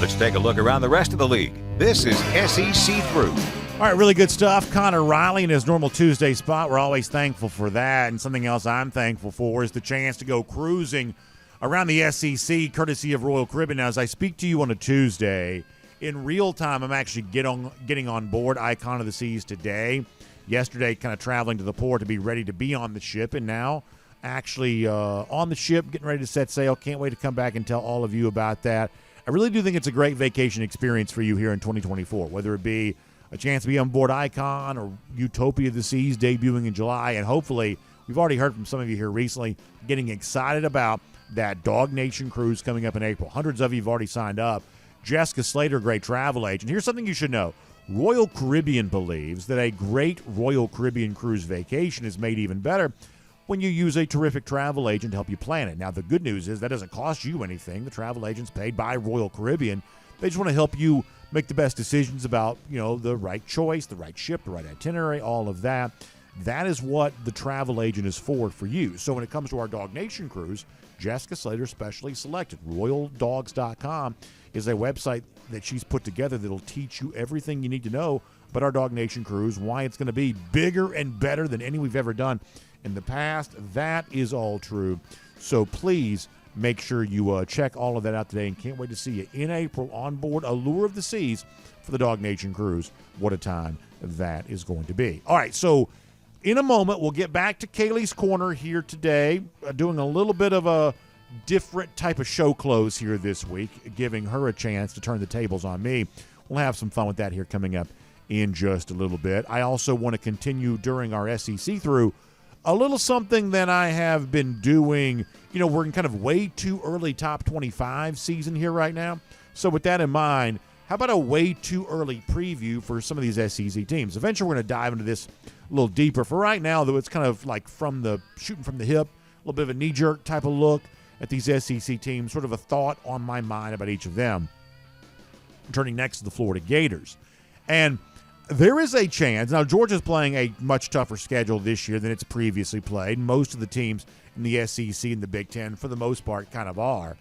Let's take a look around the rest of the league. This is SEC Through. All right, really good stuff. Connor Riley in his normal Tuesday spot. We're always thankful for that. And something else I'm thankful for is the chance to go cruising around the SEC, courtesy of Royal Caribbean. Now, as I speak to you on a Tuesday, in real time, I'm actually getting on board Icon of the Seas today. Yesterday, kind of traveling to the port to be ready to be on the ship. And now, actually on the ship, getting ready to set sail. Can't wait to come back and tell all of you about that. I really do think it's a great vacation experience for you here in 2024, whether it be a chance to be on board Icon or Utopia of the Seas debuting in July. And hopefully, we've already heard from some of you here recently getting excited about that DawgNation cruise coming up in April. Hundreds of you have already signed up. Jessica Slater, great travel agent. Here's something you should know. Royal Caribbean believes that a great Royal Caribbean cruise vacation is made even better when you use a terrific travel agent to help you plan it. Now, the good news is that doesn't cost you anything. The travel agent's paid by Royal Caribbean. They just want to help you make the best decisions about, the right choice, the right ship, the right itinerary, all of that. That is what the travel agent is for you. So when it comes to our DawgNation cruise, Jessica Slater specially selected RoyalDogs.com is a website that she's put together that'll teach you everything you need to know about our DawgNation cruise, why it's going to be bigger and better than any we've ever done in the past. That is all true. So please make sure you check all of that out today, and can't wait to see you in April on board Allure of the Seas for the DawgNation cruise. What a time that is going to be. All right, so in a moment, we'll get back to Kaylee's Corner here today, doing a little bit of a different type of show close here this week, giving her a chance to turn the tables on me. We'll have some fun with that here coming up in just a little bit. I also want to continue during our SEC through a little something that I have been doing. We're in kind of way too early top 25 season here right now. So with that in mind, how about a way too early preview for some of these SEC teams? Eventually we're going to dive into this a little deeper. For right now, though, it's kind of like shooting from the hip, a little bit of a knee-jerk type of look at these SEC teams, sort of a thought on my mind about each of them. Turning next to the Florida Gators. And there is a chance. Now, Georgia's playing a much tougher schedule this year than it's previously played. Most of the teams in the SEC and the Big Ten, for the most part, kind of are.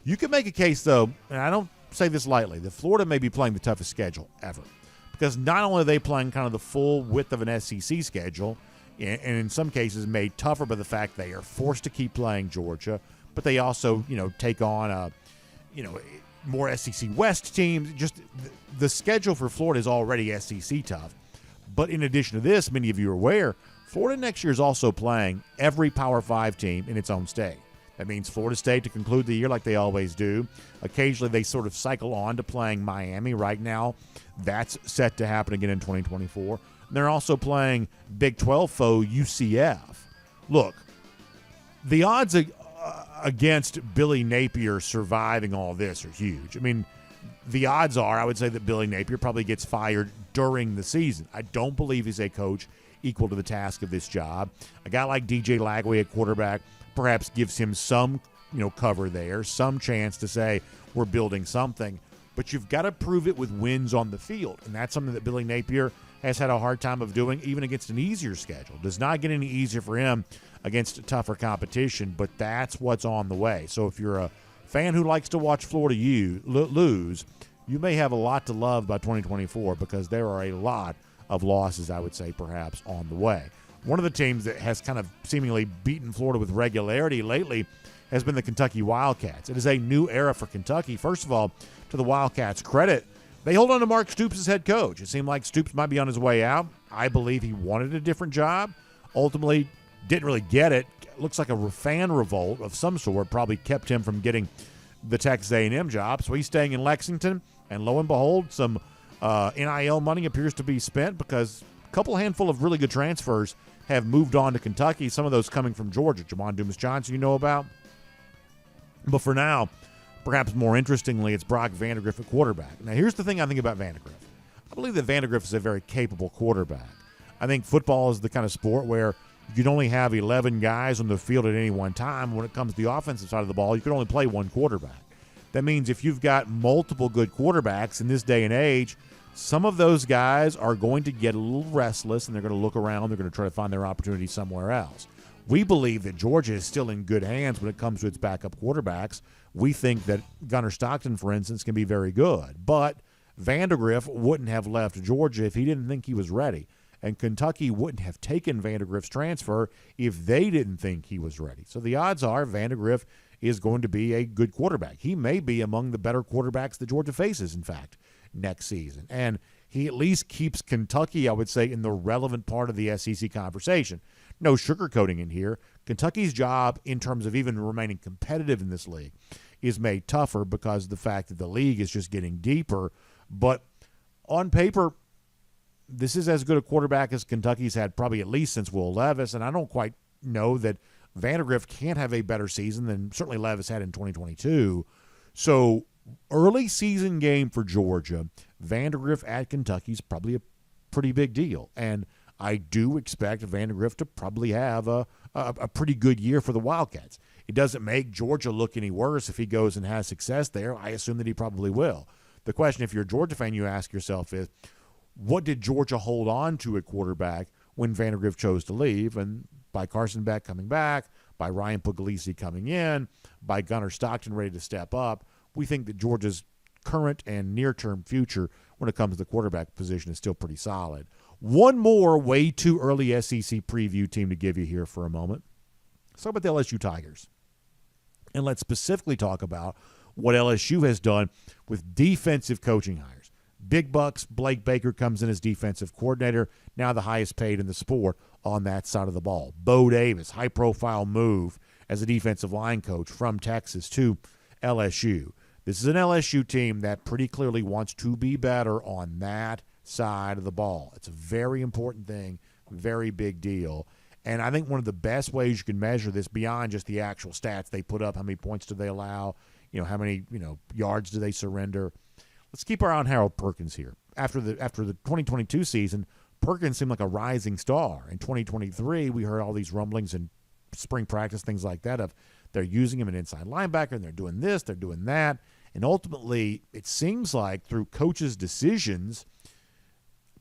You can make a case, though, and I don't say this lightly, that Florida may be playing the toughest schedule ever. Because not only are they playing kind of the full width of an SEC schedule, and in some cases made tougher by the fact they are forced to keep playing Georgia, but they also, take on more SEC West teams. Just the schedule for Florida is already SEC tough. But in addition to this, many of you are aware, Florida next year is also playing every Power 5 team in its own state. That means Florida State to conclude the year like they always do. Occasionally they sort of cycle on to playing Miami. Right now, that's set to happen again in 2024. And they're also playing Big 12 foe UCF. Look, the odds against Billy Napier surviving all this are huge. I mean, the odds are, I would say, that Billy Napier probably gets fired during the season. I don't believe he's a coach equal to the task of this job. A guy like DJ Lagway at quarterback perhaps gives him some, cover there, some chance to say we're building something. But you've got to prove it with wins on the field, and that's something that Billy Napier has had a hard time of doing, even against an easier schedule. Does not get any easier for him against tougher competition, but that's what's on the way. So if you're a fan who likes to watch Florida lose, you may have a lot to love by 2024 because there are a lot of losses, I would say, perhaps on the way. One of the teams that has kind of seemingly beaten Florida with regularity lately has been the Kentucky Wildcats. It is a new era for Kentucky. First of all, to the Wildcats' credit, they hold on to Mark Stoops as head coach. It seemed like Stoops might be on his way out. I believe he wanted a different job. Ultimately, didn't really get it. Looks like a fan revolt of some sort probably kept him from getting the Texas A&M job. So he's staying in Lexington, and lo and behold, some NIL money appears to be spent because a couple handful of really good transfers have moved on to Kentucky, some of those coming from Georgia. Jamon Dumas-Johnson you know about. But for now, perhaps more interestingly, it's Brock Vandagriff at quarterback. Now, here's the thing I think about Vandagriff. I believe that Vandagriff is a very capable quarterback. I think football is the kind of sport where you can only have 11 guys on the field at any one time. When it comes to the offensive side of the ball, you can only play one quarterback. That means if you've got multiple good quarterbacks in this day and age, some of those guys are going to get a little restless, and they're going to look around. They're going to try to find their opportunity somewhere else. We believe that Georgia is still in good hands when it comes to its backup quarterbacks. We think that Gunnar Stockton, for instance, can be very good. But Vandagriff wouldn't have left Georgia if he didn't think he was ready. And Kentucky wouldn't have taken Vandagriff's transfer if they didn't think he was ready. So the odds are Vandagriff is going to be a good quarterback. He may be among the better quarterbacks that Georgia faces, in fact, next season. And he at least keeps Kentucky, I would say, in the relevant part of the SEC conversation. No sugarcoating in here. Kentucky's job in terms of even remaining competitive in this league is made tougher because of the fact that the league is just getting deeper. But on paper, this is as good a quarterback as Kentucky's had probably at least since Will Levis, and I don't quite know that Vandagriff can't have a better season than certainly Levis had in 2022. So early season game for Georgia, Vandagriff at Kentucky is probably a pretty big deal. And I do expect Vandagriff to probably have a pretty good year for the Wildcats. It doesn't make Georgia look any worse if he goes and has success there. I assume that he probably will. The question, if you're a Georgia fan, you ask yourself is, what did Georgia hold on to at quarterback when Vandagriff chose to leave? And by Carson Beck coming back, by Ryan Puglisi coming in, by Gunnar Stockton ready to step up, we think that Georgia's current and near-term future when it comes to the quarterback position is still pretty solid. One more way too early SEC preview team to give you here for a moment. Let's talk about the LSU Tigers. And let's specifically talk about what LSU has done with defensive coaching hires. Big bucks, Blake Baker comes in as defensive coordinator, now the highest paid in the sport on that side of the ball. Bo Davis, high-profile move as a defensive line coach from Texas to LSU. This is an LSU team that pretty clearly wants to be better on that side of the ball. It's a very important thing, very big deal. And I think one of the best ways you can measure this beyond just the actual stats they put up, how many points do they allow, how many, yards do they surrender. Let's keep our eye on Harold Perkins here. After the 2022 season, Perkins seemed like a rising star. In 2023, we heard all these rumblings in spring practice, things like that, of they're using him an inside linebacker, and they're doing this, they're doing that. And ultimately, it seems like through coaches' decisions,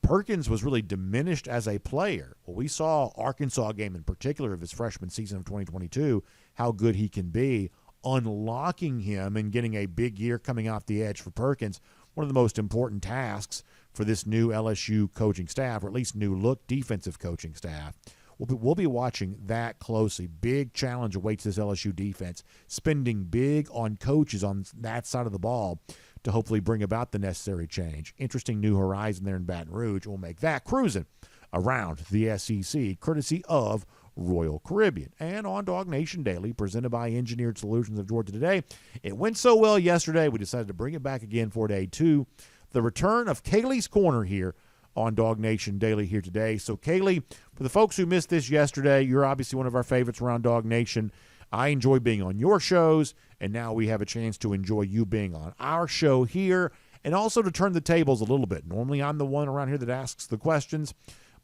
Perkins was really diminished as a player. Well, we saw Arkansas game in particular of his freshman season of 2022, how good he can be, unlocking him and getting a big year coming off the edge for Perkins. One of the most important tasks for this new LSU coaching staff, or at least new look defensive coaching staff. We'll be watching that closely. Big challenge awaits this LSU defense, spending big on coaches on that side of the ball to hopefully bring about the necessary change. Interesting new horizon there in Baton Rouge. We'll make that cruising around the SEC, courtesy of Royal Caribbean. And on DawgNation Daily, presented by Engineered Solutions of Georgia Today. It went so well yesterday, we decided to bring it back again for day 2. The return of Kaylee's Corner here on DawgNation Daily here today. So, Kaylee, for the folks who missed this yesterday, you're obviously one of our favorites around DawgNation. I enjoy being on your shows, and now we have a chance to enjoy you being on our show here, and also to turn the tables a little bit. Normally, I'm the one around here that asks the questions,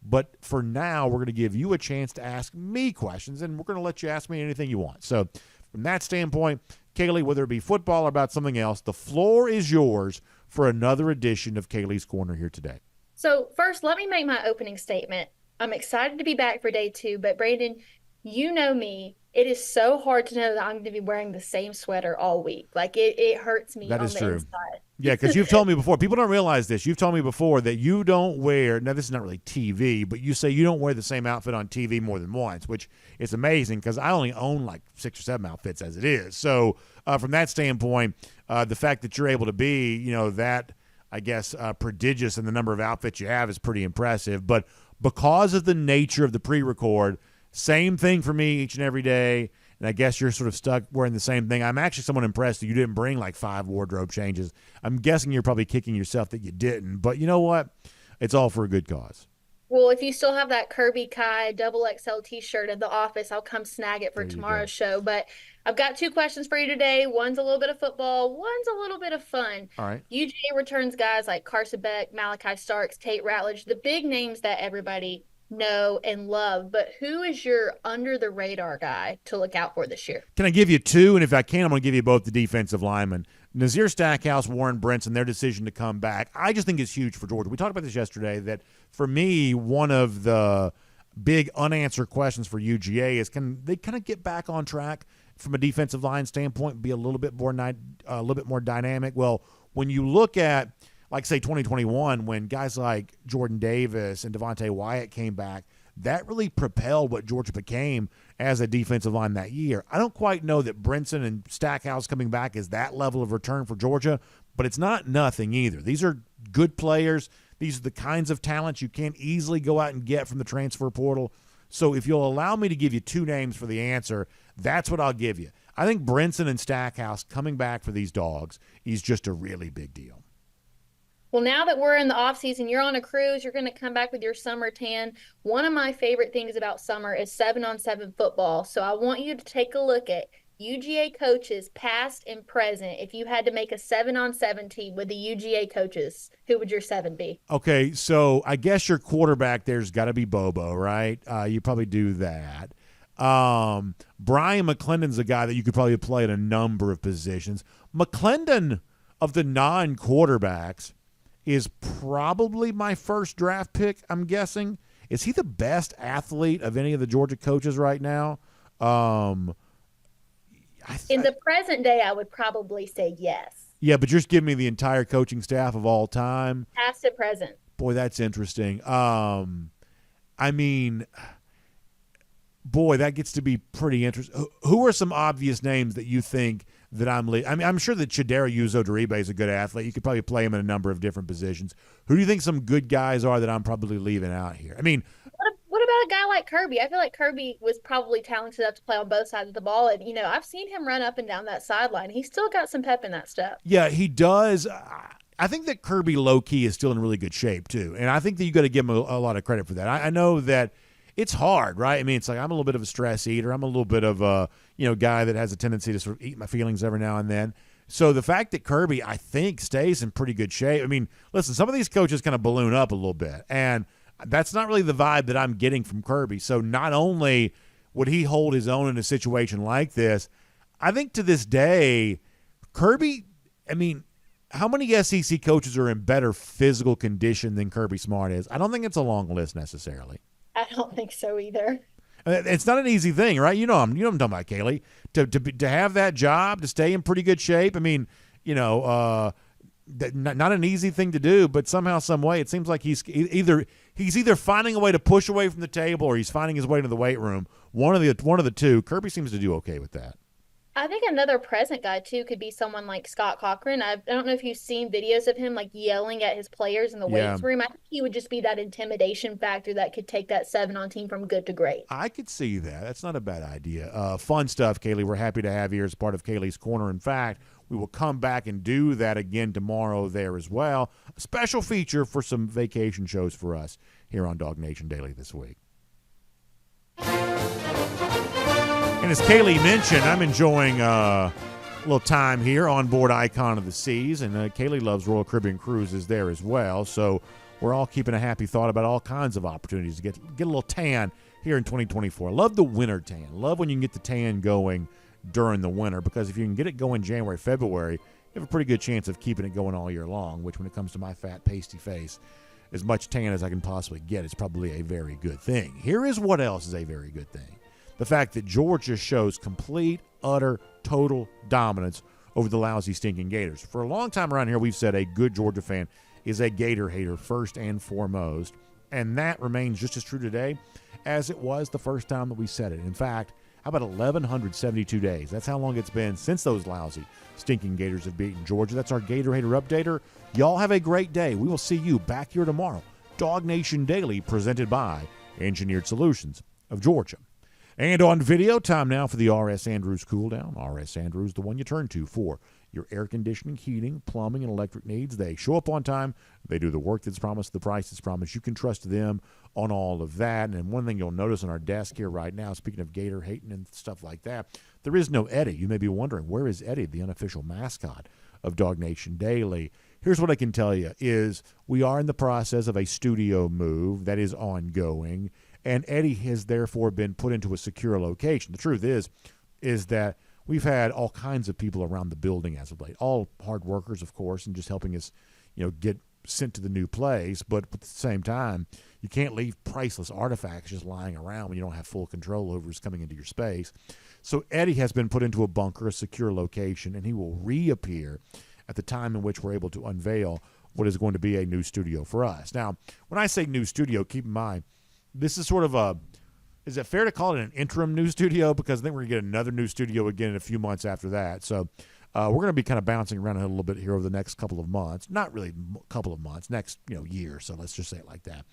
but for now, we're going to give you a chance to ask me questions, and we're going to let you ask me anything you want. So, from that standpoint, Kaylee, whether it be football or about something else, the floor is yours for another edition of Kaylee's Corner here today. So first, let me make my opening statement. I'm excited to be back for day 2, but Brandon, you know me. It is so hard to know that I'm going to be wearing the same sweater all week. Like it hurts me that on is the true. inside. Yeah, because you've told me before. People don't realize this. You've told me before that you don't wear – now, this is not really TV, but you say you don't wear the same outfit on TV more than once, which is amazing because I only own like 6 or 7 outfits as it is. So from that standpoint, the fact that you're able to be, that – I guess, prodigious in the number of outfits you have is pretty impressive. But because of the nature of the pre-record, same thing for me each and every day, and I guess you're sort of stuck wearing the same thing. I'm actually somewhat impressed that you didn't bring like 5 wardrobe changes. I'm guessing you're probably kicking yourself that you didn't. But you know what? It's all for a good cause. Well, if you still have that Kirby Kai XXL t-shirt at the office, I'll come snag it for tomorrow's show. But I've got 2 questions for you today. One's a little bit of football. One's a little bit of fun. All right. UGA returns guys like Carson Beck, Malachi Starks, Tate Ratledge, the big names that everybody know and love. But who is your under-the-radar guy to look out for this year? Can I give you 2? And if I can, I'm going to give you both the defensive linemen. Nazir Stackhouse, Warren Brinson, their decision to come back, I just think is huge for Georgia. We talked about this yesterday, that for me, one of the big unanswered questions for UGA is, can they kind of get back on track from a defensive line standpoint, be a little bit more dynamic? Well, when you look at, like, say, 2021, when guys like Jordan Davis and Devontae Wyatt came back, that really propelled what Georgia became as a defensive line that year. I don't quite know that Brinson and Stackhouse coming back is that level of return for Georgia, but it's not nothing either. These are good players. These are the kinds of talents you can't easily go out and get from the transfer portal. So if you'll allow me to give you 2 names for the answer, that's what I'll give you. I think Brinson and Stackhouse coming back for these Dogs is just a really big deal. Well, now that we're in the off season, you're on a cruise, you're going to come back with your summer tan. One of my favorite things about summer is 7-on-7 football. So I want you to take a look at UGA coaches, past and present. If you had to make a 7-on-7 team with the UGA coaches, who would your 7 be? Okay, so I guess your quarterback there's got to be Bobo, right? You probably do that. Brian McClendon's a guy that you could probably play at a number of positions. McClendon, of the non-quarterbacks, is probably my first draft pick, I'm guessing. Is he the best athlete of any of the Georgia coaches right now? In the present day, I would probably say yes. Yeah, but you're just giving me the entire coaching staff of all time. Past and present. Boy, that's interesting. I mean, boy, that gets to be pretty interesting. Who are some obvious names that you think that I'm sure that Chidera Uzo-Deribe is a good athlete. You could probably play him in a number of different positions. Who do you think some good guys are that I'm probably leaving out here? I mean, what about a guy like Kirby? I feel like Kirby was probably talented enough to play on both sides of the ball. And, I've seen him run up and down that sideline. He's still got some pep in that step. Yeah, he does. I think that Kirby low-key is still in really good shape, too. And I think that you got to give him a lot of credit for that. I know that it's hard, right? I mean, it's like I'm a little bit of a stress eater. I'm a little bit of a, guy that has a tendency to sort of eat my feelings every now and then. So the fact that Kirby, I think, stays in pretty good shape. I mean, listen, some of these coaches kind of balloon up a little bit. And that's not really the vibe that I'm getting from Kirby. So not only would he hold his own in a situation like this, I think to this day, Kirby, I mean, how many SEC coaches are in better physical condition than Kirby Smart is? I don't think it's a long list necessarily. I don't think so either. It's not an easy thing, right? You know what I'm talking about, Kaylee. To have that job, to stay in pretty good shape. I mean, not an easy thing to do, but somehow, some way, it seems like he's either finding a way to push away from the table or he's finding his way into the weight room. One of the two. Kirby seems to do okay with that. I think another present guy, too, could be someone like Scott Cochran. I don't know if you've seen videos of him, like, yelling at his players in the weights room. I think he would just be that intimidation factor that could take that 7-on team from good to great. I could see that. That's not a bad idea. Fun stuff, Kaylee. We're happy to have you here as part of Kaylee's Corner. In fact, we will come back and do that again tomorrow there as well. A special feature for some vacation shows for us here on DawgNation Daily this week. And as Kaylee mentioned, I'm enjoying a little time here on board Icon of the Seas, and Kaylee loves Royal Caribbean Cruises there as well. So we're all keeping a happy thought about all kinds of opportunities to get a little tan here in 2024. Love the winter tan. Love when you can get the tan going during the winter, because if you can get it going January, February, you have a pretty good chance of keeping it going all year long, which when it comes to my fat, pasty face, as much tan as I can possibly get is probably a very good thing. Here is what else is a very good thing. The fact that Georgia shows complete, utter, total dominance over the lousy, stinking Gators. For a long time around here, we've said a good Georgia fan is a Gator hater first and foremost, and that remains just as true today as it was the first time that we said it. In fact, how about 1,172 days? That's how long it's been since those lousy, stinking Gators have beaten Georgia. That's our Gator Hater Updater. Y'all have a great day. We will see you back here tomorrow. DawgNation Daily, presented by Engineered Solutions of Georgia. And on video, time now for the R.S. Andrews Cool Down. R.S. Andrews, the one you turn to for your air conditioning, heating, plumbing, and electric needs. They show up on time. They do the work that's promised, the price that's promised. You can trust them on all of that. And one thing you'll notice on our desk here right now, speaking of Gator hating and stuff like that, there is no Eddie. You may be wondering, where is Eddie, the unofficial mascot of DawgNation Daily? Here's what I can tell you is we are in the process of a studio move that is ongoing, and Eddie has therefore been put into a secure location. The truth is that we've had all kinds of people around the building as of late, all hard workers, of course, and just helping us, get sent to the new place. But at the same time, you can't leave priceless artifacts just lying around when you don't have full control over who's coming into your space. So Eddie has been put into a bunker, a secure location, and he will reappear at the time in which we're able to unveil what is going to be a new studio for us. Now, when I say new studio, keep in mind, this is sort of is it fair to call it an interim new studio? Because I think we're going to get another new studio again in a few months after that. So we're going to be kind of bouncing around a little bit here over the next couple of months. Not really a couple of months, next year. So let's just say it like that.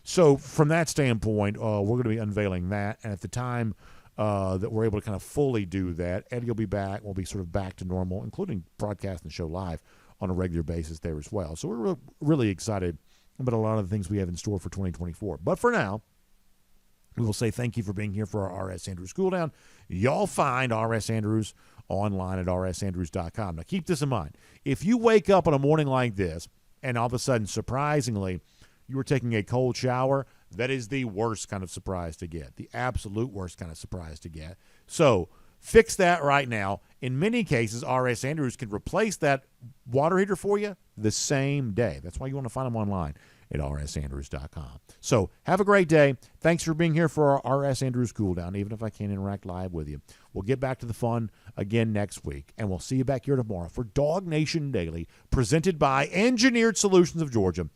So from that standpoint, we're going to be unveiling that. And at the time that we're able to kind of fully do that, Eddie will be back. We'll be sort of back to normal, including broadcasting the show live on a regular basis there as well. So we're really excited about a lot of the things we have in store for 2024. But for now, we will say thank you for being here for our R.S. Andrews Cool Down. Y'all find R.S. Andrews online at rsandrews.com. Now, keep this in mind. If you wake up on a morning like this and all of a sudden, surprisingly, you are taking a cold shower, that is the worst kind of surprise to get, the absolute worst kind of surprise to get. So fix that right now. In many cases, R.S. Andrews can replace that water heater for you the same day. That's why you want to find them online at rsandrews.com. So have a great day. Thanks for being here for our R.S. Andrews Cool Down, even if I can't interact live with you. We'll get back to the fun again next week, and we'll see you back here tomorrow for DawgNation Daily, presented by Engineered Solutions of Georgia.